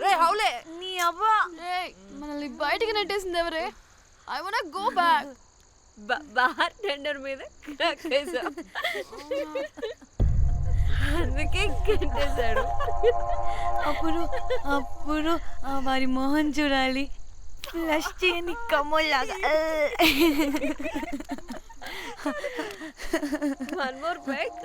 రే హౌలే నీ అబ్బా మనల్ని బయటికి నెట్టేసింది ఎవరే? I want go back. Bar tender మీద క్రాకేసా అందుకే కట్టేశాడు. అప్పుడు అప్పుడు వారి మొహం చూడాలి, ఫ్లష్ చేయని కమ్మలాగా. One more back.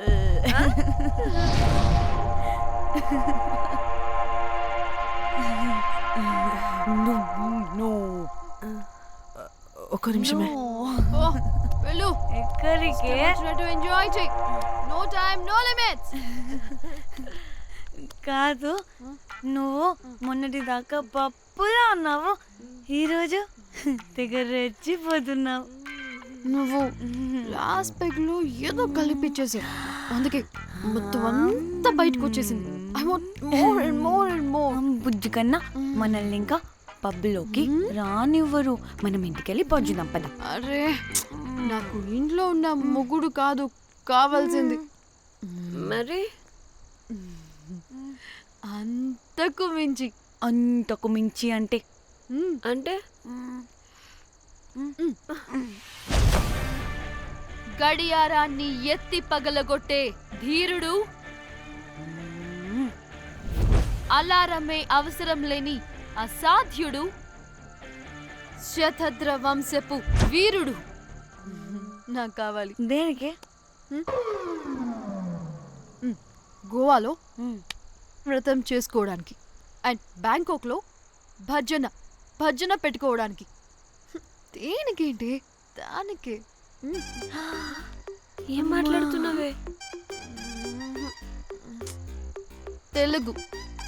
ఒక్క నిమిషమే. వెళ్ళు. ఎక్కడికే? ఎంజాయ్ చెయ్. No time no limits. కాదు, నువ్వు మొన్నటి దాకా పప్పులా ఉన్నావు, ఈరోజు తెగ రెచ్చిపోతున్నావు. నువ్వు లాస్ట్ పెగ్ లో ఏదో కలిపిచ్చేసావు, అందుకే మొత్తం అంతా బయటకు వచ్చేసింది. I want more and more and more. బుజ్జి కన్నా మనల్ని ఇంకా పబ్లోకి రానివ్వరు. మనం ఇంటికెళ్ళి పొంచుదాం పద. అరే నాకు ఇంట్లో ఉన్న మొగుడు కాదు కావాల్సింది. మరి అంతకు మించి. అంతకు మించి అంటే అంటే గడియారాన్ని ఎత్తి పగలగొట్టే ధీరుడు, అలారమే అవసరం లేని అసాధ్యుడు, శతద్ర వంశపు వీరుడు నాకు కావాలి. దేనికి? గోవాలో వ్రతం చేసుకోవడానికి అండ్ బ్యాంకాక్లో భజన పెట్టుకోవడానికి. దేనికేంటి? దానికి. ఏం మాట్లాడుతున్నావే?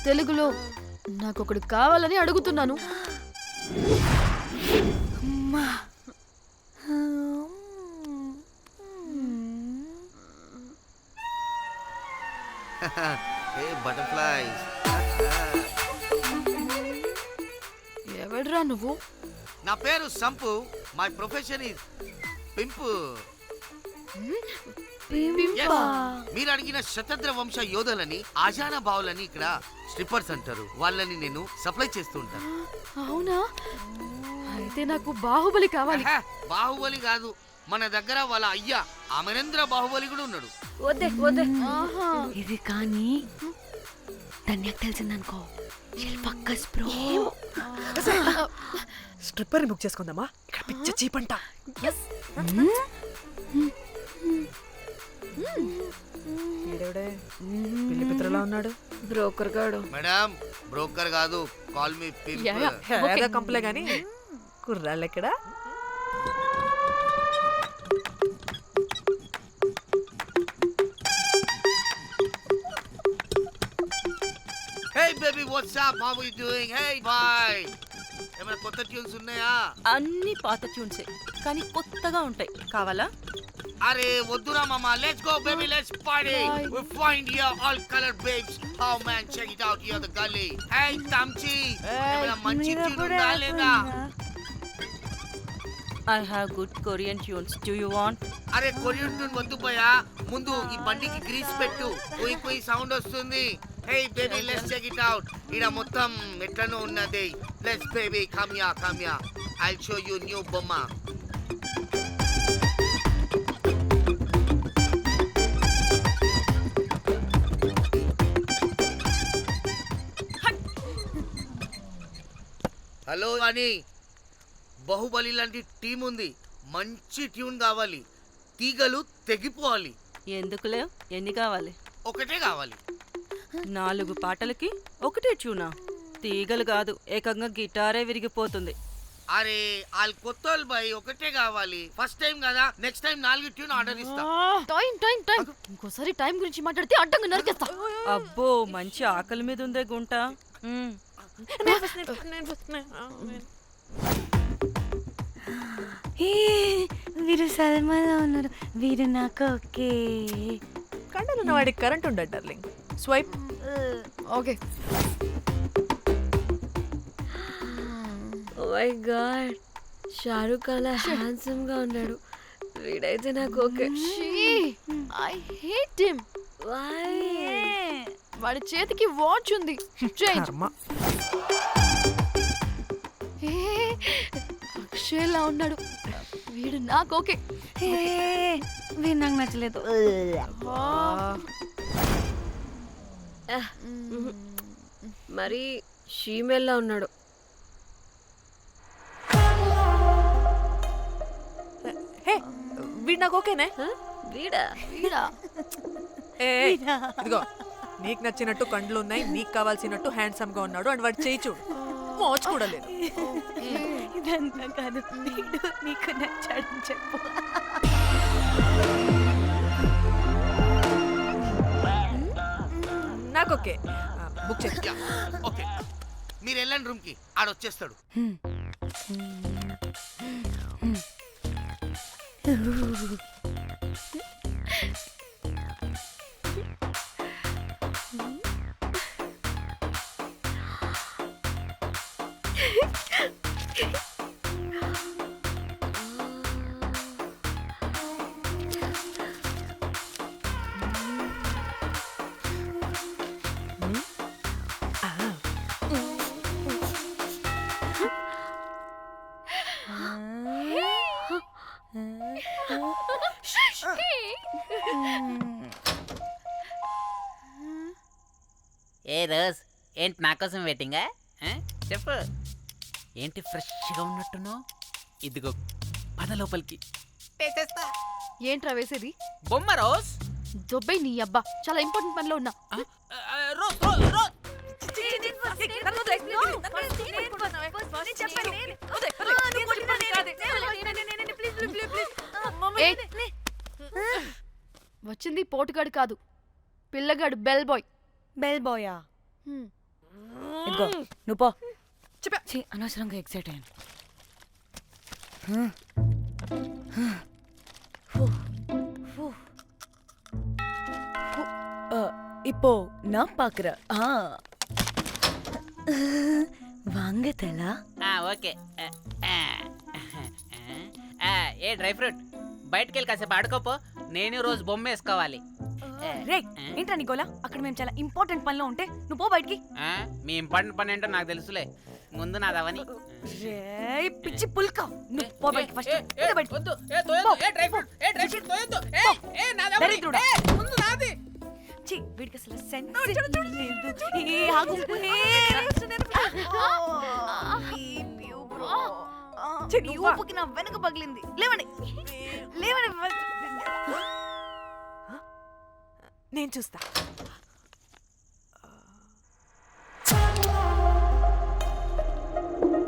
తెలుగులో నాకొకడు కావాలని అడుగుతున్నాను. ఎవడ్రా నువ్వు? నా పేరు Sampu. My profession is pimp. మీరు అడిగిన శతద్ర వంశ యోధులని, ఆజానా బావులని ఇక్కడ స్ట్రిప్పర్స్ అంటారు. వాళ్ళని నేను సప్లై చేస్తూ ఉంటాను. అవునా? అయితే నాకు బాహుబలి కావాలి. బాహుబలి కాదు, మన దగ్గర వాళ్ళ అయ్యా అమరేంద్ర బాహుబలి కూడా ఉన్నాడు. వద్దే వద్దే. ఇది కానీ ధన్యకు తెలిసిందనుకో, శిల్పక్కస్ బ్రో. స్ట్రిప్పర్ బుక్ చేసుకుందామా? ఇక్కడ పిచ్చ చీపంట. పిల్లి పిత్రలా ఉన్నాడు. బ్రోకర్ గాడు. మేడం బ్రోకర్ కాదు, కాల్ మీ పింప్. కంపలే గాని కుర్రాళ్ళు ఎక్కడ? Hey baby, what's up? How are you doing? Hey bye. ఏమైనా కొత్త ట్యూన్స్ ఉన్నాయా? అన్ని పాత ట్యూన్సే కానీ కొత్తగా ఉంటాయి. కావాలా? అరే వద్దురా మామ. Let's go baby, let's party. We find here all color babes. Oh man, check it out here the gully. Hey Tamchi, ఏమైనా మంచి ట్యూన్ ఉందా లేదా? I have good Korean tunes. Do you want? అరే కొరియన్ ట్యూన్ వద్దు పోయా, ముందు ఈ బండికి గ్రీస్ పెట్టు. కుయ్ కుయ్ సౌండ్ వస్తుంది. Hey baby, let's check it out. ఇడ మొత్తం ఎట్లనో ఉన్నది. Let's baby, come here. I'll show you new బొమ్మ. హలో అని బాహుబలి లాంటి టీం ఉంది. మంచి ట్యూన్ కావాలి. తీగలు తెగిపోవాలి. ఎందుకులే, ఎన్ని కావాలి? ఒకటే కావాలి. 4 పాటలకి ఒకటే ట్యూనా? తీగలు కాదు, ఏకంగా గిటారే విరిగిపోతుంది. అరే వాళ్ళు కొత్త వాళ్ళు బాయ్, ఒకటే కావాలి. ఫస్ట్ టైం కదా, నెక్స్ట్ టైం 4 ట్యూన్ ఆర్డర్ ఇస్తా. టైం ఇంకోసారి టైం గురించి మాట్లాడితే అడ్డంగా నరికేస్తా. అబ్బో, మంచి ఆకలి మీద ఉందే గుంట. వీరు సల్మాలో ఉన్నారు. వీరు నాకు ఓకే. కండలున్న వాడికి కరెంట్ ఉండదు darling. Swipe. Okay. Oh my god, Shahrukh అలా హ్యాండ్సమ్ గా ఉన్నాడు. వీడైతే నాకు okay. I hate him. Why? వాడి చేతికి వాచ్ ఉంది. చేంజ్. కర్మ. అక్షయ్లా ఉన్నాడు వీడు. నాకు ఓకే. వీడు నాకు నచ్చలేదు. మరి షీమేల్లా ఉన్నాడు. హే వీడు నాకు ఓకేనే. హ? వీడా? వీడా? ఏ ఇదిగో నీకు నచ్చినట్టు కండ్లు ఉన్నాయి, నీకు కావాల్సినట్టు హ్యాండ్సమ్ గా ఉన్నాడు అండ్ వాడు చేయి చూడు, మోచు కూడా లేదు. ఇదంతా కాదు, వీడు నీకు నచ్చాడని చెప్పు. నాకు ఓకే. బుక్ చేసి ఓకే మీరు వెళ్ళండి రూమ్ కి, ఆడొచ్చేస్తాడు. ఏ రోజ్, ఏంటి నా కోసం వెయిటింగా? చెప్పు, ఏంటి ఫ్రెష్గా ఉన్నట్టున్నావు? ఇదిగో పద లోపలికి వేసేస్తా. ఏంట్రా వేసేది? బొమ్మ రోజ్. దొబ్బై నీ అబ్బా, చాలా ఇంపార్టెంట్ పనిలో ఉన్నా. Rose rose rose. వచ్చింది పోటుగాడు కాదు, పిల్లగాడు. Bell boy. బెల్ బాయా? ఇదిగో నువ్వు పో. ఛీ, అనవసరంగా ఎక్సైట్ అయ్యాను. இப்போ நான் பாக்குறேன். வாங்க தலா. ఓకే. ఏ డ్రై ఫ్రూట్, బయటకు వెళ్ళి కాసేపు ఆడుకోపో, నేను రోజు బొమ్మ వేసుకోవాలి. రే ఏంట్రా నికోలా, అక్కడ మేము చాలా ఇంపార్టెంట్ పనిలో ఉంటే నువ్వు పో బయటికి. మీ ఇంపార్టెంట్ పని ఏంటో నాకు తెలుసులే, ముందు నాదవని. రే పిచ్చి పుల్క, నువ్వు పో బయటికి ఫస్ట్. బయటికి వద్దు, డ్రై ఫ్రూట్ తోయొద్దు. దరిద్రుడా. ముందు నాది. ఛీ, వీడికి అసలు సెన్స్ లేదు. ఏ ఆగు. నీ ఊపుకి నా వెనక పగిలింది. లేవండి లేవండి. నేను చూస్తా.